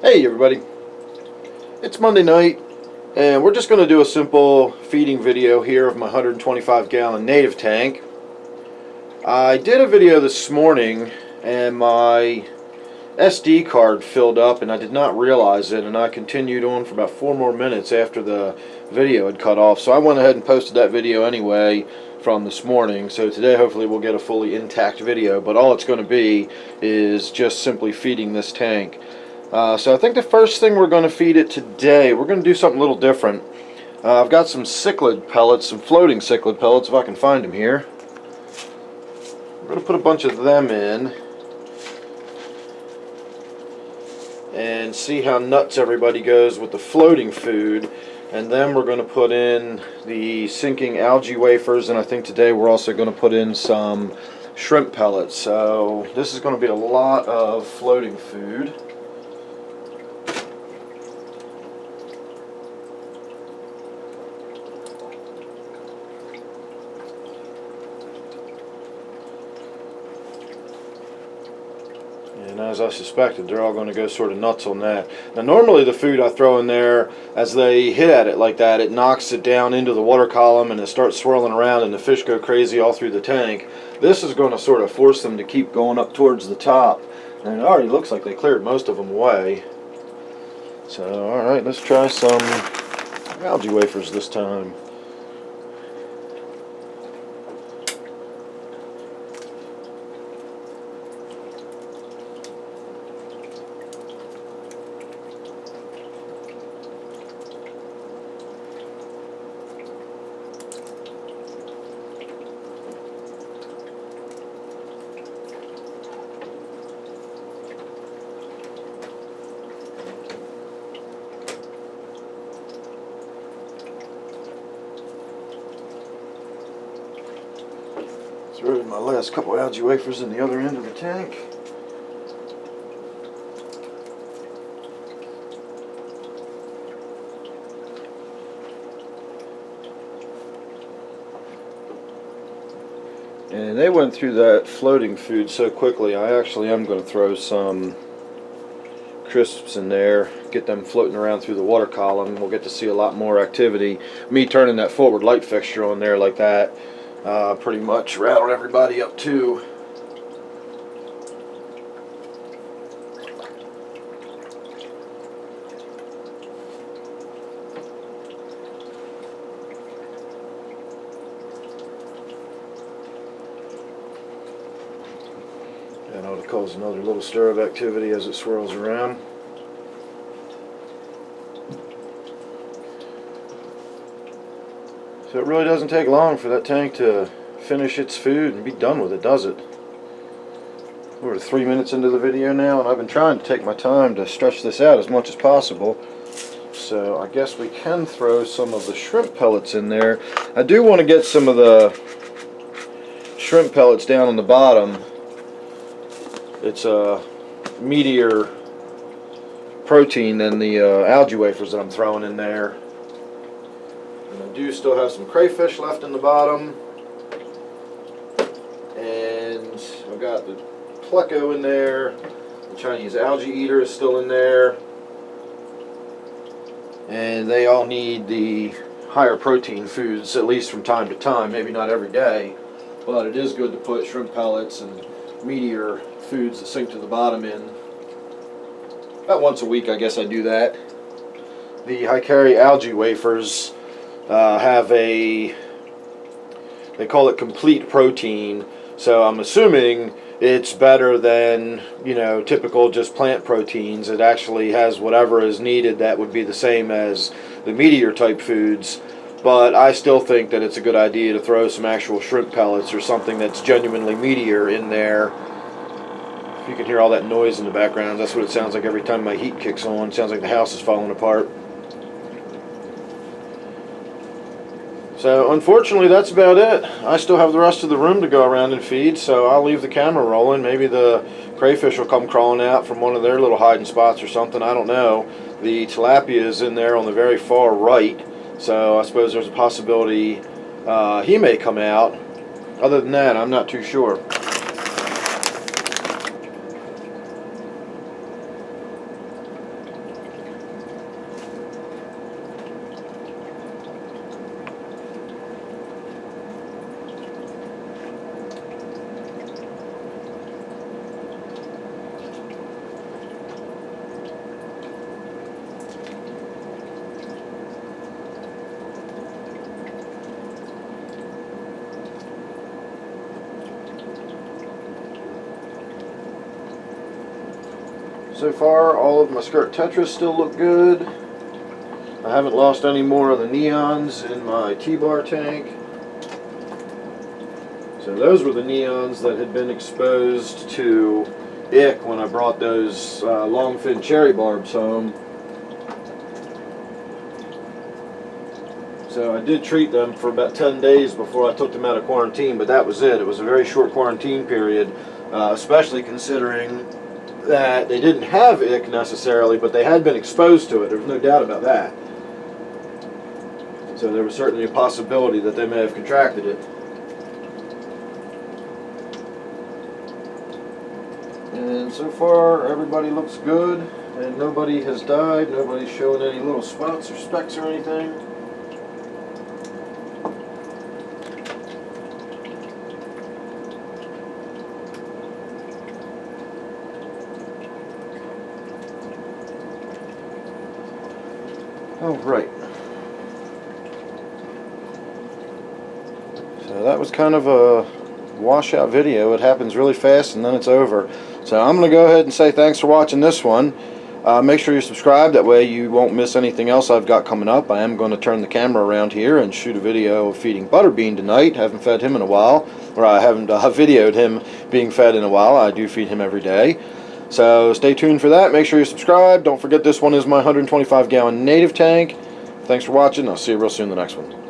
Hey everybody, it's Monday night and we're just going to do a simple feeding video here of my 125 gallon native tank. I did a video this morning and my SD card filled up and I did not realize it, and I continued on for about 4 more minutes after the video had cut off, so I went ahead and posted that video anyway from this morning. So today hopefully we'll get a fully intact video, but all it's going to be is just simply feeding this tank. So I think the first thing we're going to feed it today, we're going to do something a little different. I've got some cichlid pellets, some floating cichlid pellets if I can find them here. I'm going to put a bunch of them in and see how nuts everybody goes with the floating food. And then we're going to put in the sinking algae wafers, and I think today we're also going to put in some shrimp pellets. So this is going to be a lot of floating food. And as I suspected, they're all going to go sort of nuts on that. Now normally the food I throw in there, as they hit at it like that, it knocks it down into the water column and it starts swirling around and the fish go crazy all through the tank. This is going to sort of force them to keep going up towards the top. And it already looks like they cleared most of them away. So alright, let's try some algae wafers this time. Throw my last couple algae wafers in the other end of the tank. And they went through that floating food so quickly, I actually am going to throw some crisps in there, get them floating around through the water column. We'll get to see a lot more activity. Me turning that forward light fixture on there like that pretty much rattled everybody up too. And ought to cause another little stir of activity as it swirls around. So it really doesn't take long for that tank to finish its food and be done with it, does it? We're 3 minutes into the video now, and I've been trying to take my time to stretch this out as much as possible. So I guess we can throw some of the shrimp pellets in there. I do want to get some of the shrimp pellets down on the bottom. It's a meatier protein than the algae wafers that I'm throwing in there. And I do still have some crayfish left in the bottom. And I've got the pleco in there. The Chinese algae eater is still in there. And they all need the higher protein foods, at least from time to time, maybe not every day. But it is good to put shrimp pellets and meatier foods that sink to the bottom in. About once a week I guess I do that. The Hikari algae wafers have they call it complete protein, so I'm assuming it's better than, you know, typical just plant proteins. It actually has whatever is needed that would be the same as the meatier type foods, but I still think that it's a good idea to throw some actual shrimp pellets or something that's genuinely meatier in there. You can hear all that noise in the background. That's what it sounds like every time my heat kicks on. It sounds like the house is falling apart. So unfortunately that's about it. I still have the rest of the room to go around and feed, so I'll leave the camera rolling. Maybe the crayfish will come crawling out from one of their little hiding spots or something. I don't know. The tilapia is in there on the very far right, so I suppose there's a possibility he may come out. Other than that, I'm not too sure. So far, all of my skirt tetras still look good. I haven't lost any more of the neons in my T-bar tank. So those were the neons that had been exposed to ick when I brought those long fin cherry barbs home. So I did treat them for about 10 days before I took them out of quarantine, but that was it. It was a very short quarantine period, especially considering that they didn't have ick necessarily, but they had been exposed to it. There was no doubt about that. So there was certainly a possibility that they may have contracted it. And so far, everybody looks good, and nobody has died. Nobody's showing any little spots or specks or anything. Oh, right. So that was kind of a washout video. It happens really fast and then it's over. So I'm going to go ahead and say thanks for watching this one. Make sure you subscribe, that way you won't miss anything else I've got coming up. I am going to turn the camera around here and shoot a video of feeding Butterbean tonight. Haven't fed him in a while, or I haven't videoed him being fed in a while. I do feed him every day. So stay tuned for that. Make sure you subscribe. Don't forget, this one is my 125 gallon native tank. Thanks for watching. I'll see you real soon in the next one.